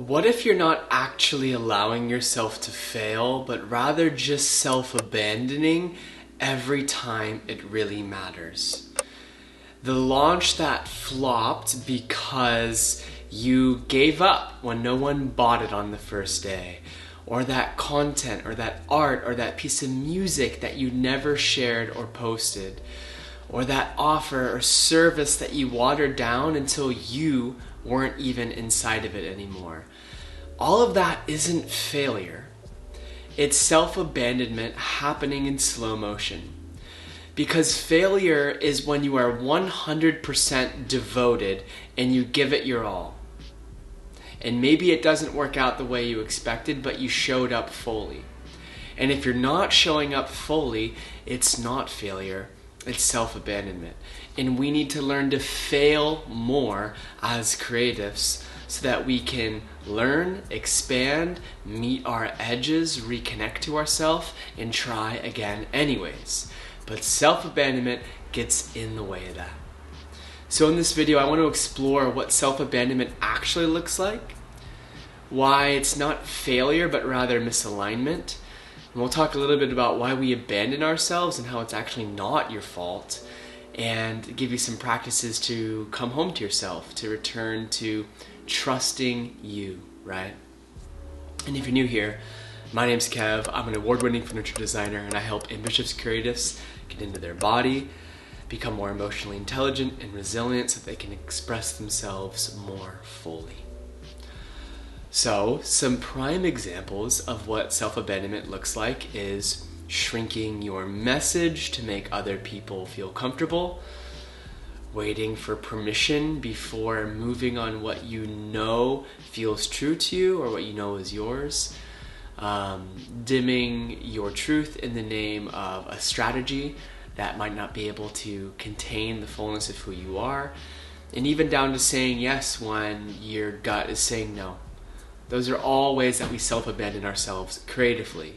What if you're not actually allowing yourself to fail, but rather just self-abandoning every time it really matters? The launch that flopped because you gave up when no one bought it on the first day, or that content or that art or that piece of music that you never shared or posted, or that offer or service that you watered down until you weren't even inside of it anymore. All of that isn't failure. It's self-abandonment happening in slow motion. Because failure is when you are 100% devoted and you give it your all. And maybe it doesn't work out the way you expected, but you showed up fully. And if you're not showing up fully, it's not failure, it's self-abandonment. And we need to learn to fail more as creatives so that we can learn, expand, meet our edges, reconnect to ourselves, and try again anyways. But self-abandonment gets in the way of that. So in this video, I want to explore what self-abandonment actually looks like, why it's not failure, but rather misalignment. And we'll talk a little bit about why we abandon ourselves and how it's actually not your fault, and give you some practices to come home to yourself, to return to trusting you, right? And if you're new here, my name's Kev. I'm an award-winning furniture designer, and I help ambitious creatives get into their body, become more emotionally intelligent and resilient so they can express themselves more fully. So, some prime examples of what self-abandonment looks like is shrinking your message to make other people feel comfortable, waiting for permission before moving on what you know feels true to you or what you know is yours, dimming your truth in the name of a strategy that might not be able to contain the fullness of who you are, and even down to saying yes when your gut is saying no. Those are all ways that we self-abandon ourselves creatively,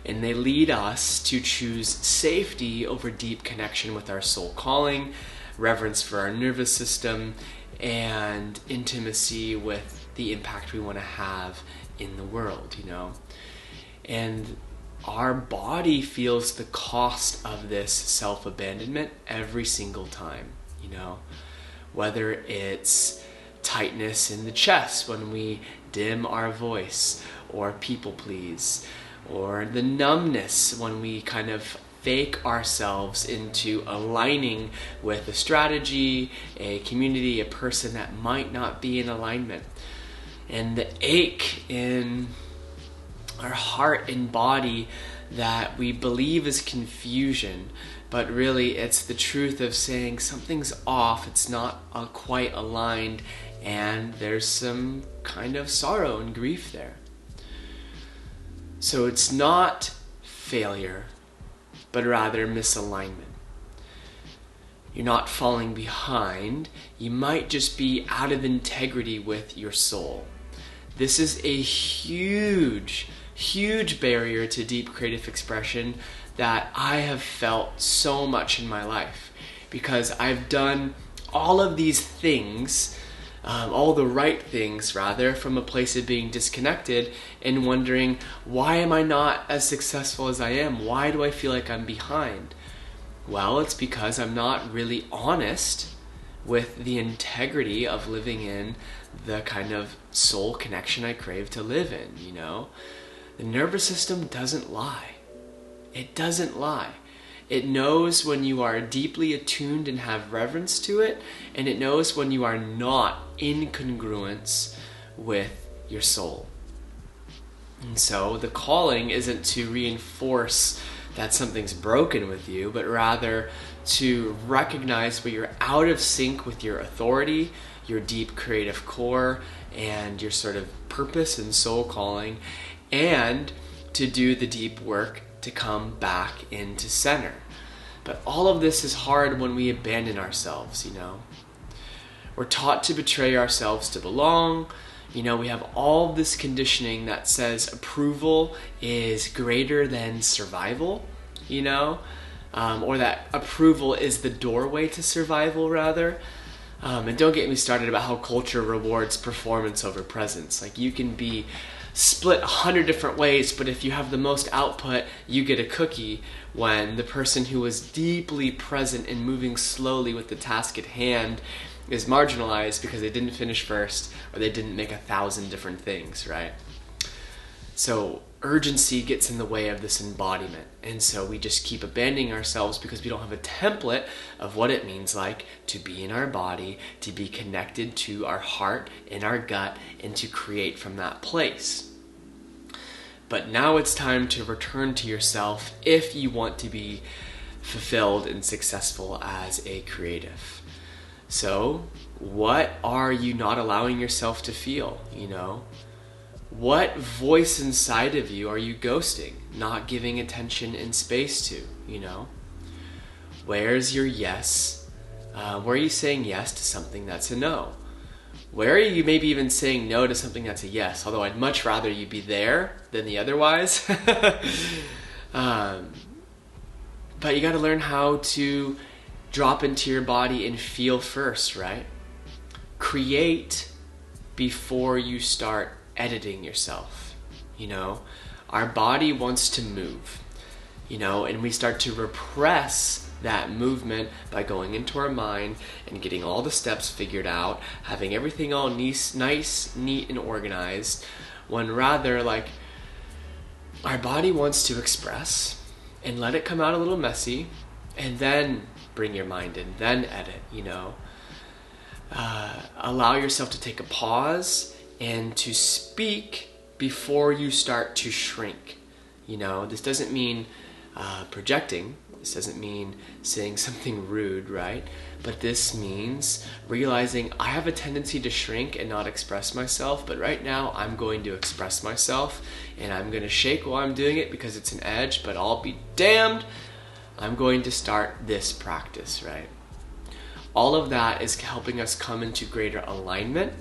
and they lead us to choose safety over deep connection with our soul calling, reverence for our nervous system, and intimacy with the impact we want to have in the world, And our body feels the cost of this self-abandonment every single time, whether it's tightness in the chest when we dim our voice or people please, or the numbness when we kind of fake ourselves into aligning with a strategy, a community, a person that might not be in alignment, and the ache in our heart and body that we believe is confusion, but really it's the truth of saying something's off, it's not quite aligned, and there's some kind of sorrow and grief there. So it's not failure, but rather misalignment. You're not falling behind, you might just be out of integrity with your soul. This is a huge barrier to deep creative expression that I have felt so much in my life, because I've done all of these things, all the right things rather, from a place of being disconnected and wondering, why am I not as successful as I am? Why do I feel like I'm behind? Well, it's because I'm not really honest with the integrity of living in the kind of soul connection I crave to live in, The nervous system doesn't lie. It doesn't lie. It knows when you are deeply attuned and have reverence to it, and it knows when you are not in congruence with your soul. And so the calling isn't to reinforce that something's broken with you, but rather to recognize where you're out of sync with your authority, your deep creative core, and your sort of purpose and soul calling, and to do the deep work to come back into center. But all of this is hard when we abandon ourselves, We're taught to betray ourselves to belong. We have all this conditioning that says approval is greater than survival, or that approval is the doorway to survival, rather. And don't get me started about how culture rewards performance over presence. Like, you can be split 100 different ways, but if you have the most output, you get a cookie, when the person who was deeply present and moving slowly with the task at hand is marginalized because they didn't finish first or they didn't make 1,000 different things, right? So urgency gets in the way of this embodiment, and so we just keep abandoning ourselves because we don't have a template of what it means like to be in our body, to be connected to our heart and our gut, and to create from that place. But now it's time to return to yourself if you want to be fulfilled and successful as a creative. So what are you not allowing yourself to feel, What voice inside of you are you ghosting, not giving attention and space to, Where's your yes? Where are you saying yes to something that's a no? Where are you maybe even saying no to something that's a yes? Although I'd much rather you be there than the otherwise. But you got to learn how to drop into your body and feel first, right? Create before you start editing yourself. Our body wants to move, and we start to repress that movement by going into our mind and getting all the steps figured out, having everything all nice, neat, and organized, when rather, like, our body wants to express and let it come out a little messy, and then bring your mind in, then edit, allow yourself to take a pause and to speak before you start to shrink. This doesn't mean projecting. This doesn't mean saying something rude, right? But this means realizing I have a tendency to shrink and not express myself, but right now I'm going to express myself, and I'm going to shake while I'm doing it because it's an edge, but I'll be damned, I'm going to start this practice, right? All of that is helping us come into greater alignment,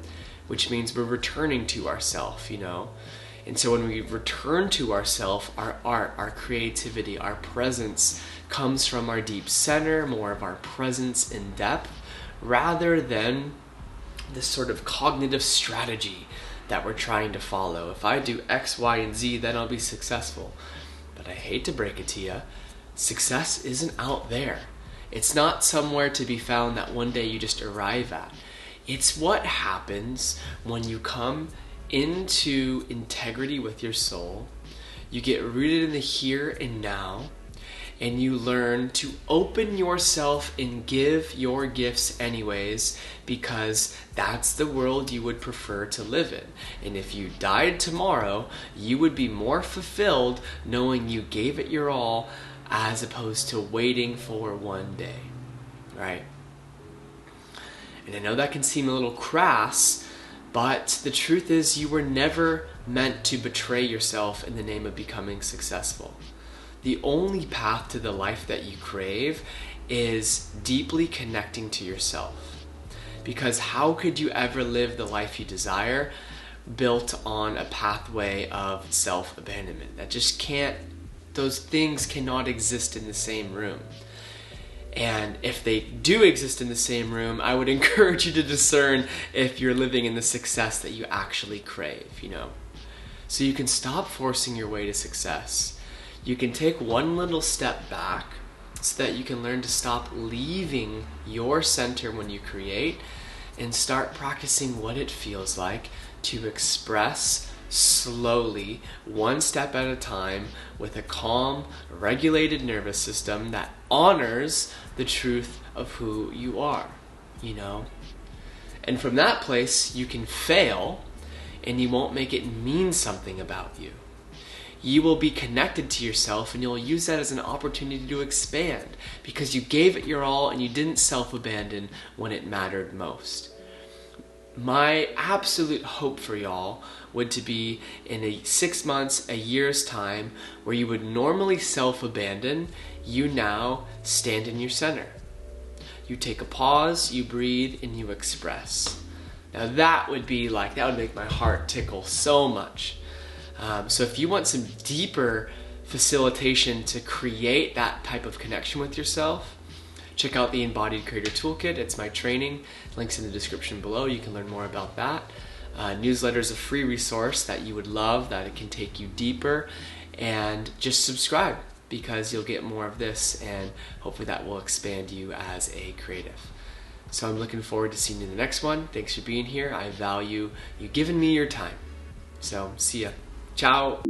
which means we're returning to ourself, And so when we return to ourself, our art, our creativity, our presence comes from our deep center, more of our presence in depth, rather than this sort of cognitive strategy that we're trying to follow. If I do X, Y, and Z, then I'll be successful. But I hate to break it to you, success isn't out there. It's not somewhere to be found that one day you just arrive at. It's what happens when you come into integrity with your soul, you get rooted in the here and now, and you learn to open yourself and give your gifts anyways, because that's the world you would prefer to live in. And if you died tomorrow, you would be more fulfilled knowing you gave it your all, as opposed to waiting for one day, right? And I know that can seem a little crass, but the truth is you were never meant to betray yourself in the name of becoming successful. The only path to the life that you crave is deeply connecting to yourself. Because how could you ever live the life you desire built on a pathway of self-abandonment? That just can't, those things cannot exist in the same room. And if they do exist in the same room, I would encourage you to discern if you're living in the success that you actually crave, So you can stop forcing your way to success. You can take one little step back so that you can learn to stop leaving your center when you create and start practicing what it feels like to express slowly, one step at a time, with a calm, regulated nervous system that honors the truth of who you are, And from that place, you can fail, and you won't make it mean something about you. You will be connected to yourself, and you'll use that as an opportunity to expand because you gave it your all and you didn't self-abandon when it mattered most. My absolute hope for y'all would to be in 6 months, a year's time, where you would normally self-abandon, you now stand in your center. You take a pause, you breathe, and you express. Now that would make my heart tickle so much. So if you want some deeper facilitation to create that type of connection with yourself, check out the Embodied Creator Toolkit. It's my training. Links in the description below. You can learn more about that. Newsletter is a free resource that you would love, that it can take you deeper. And just subscribe, because you'll get more of this, and hopefully that will expand you as a creative. So I'm looking forward to seeing you in the next one. Thanks for being here. I value you giving me your time. So see ya. Ciao.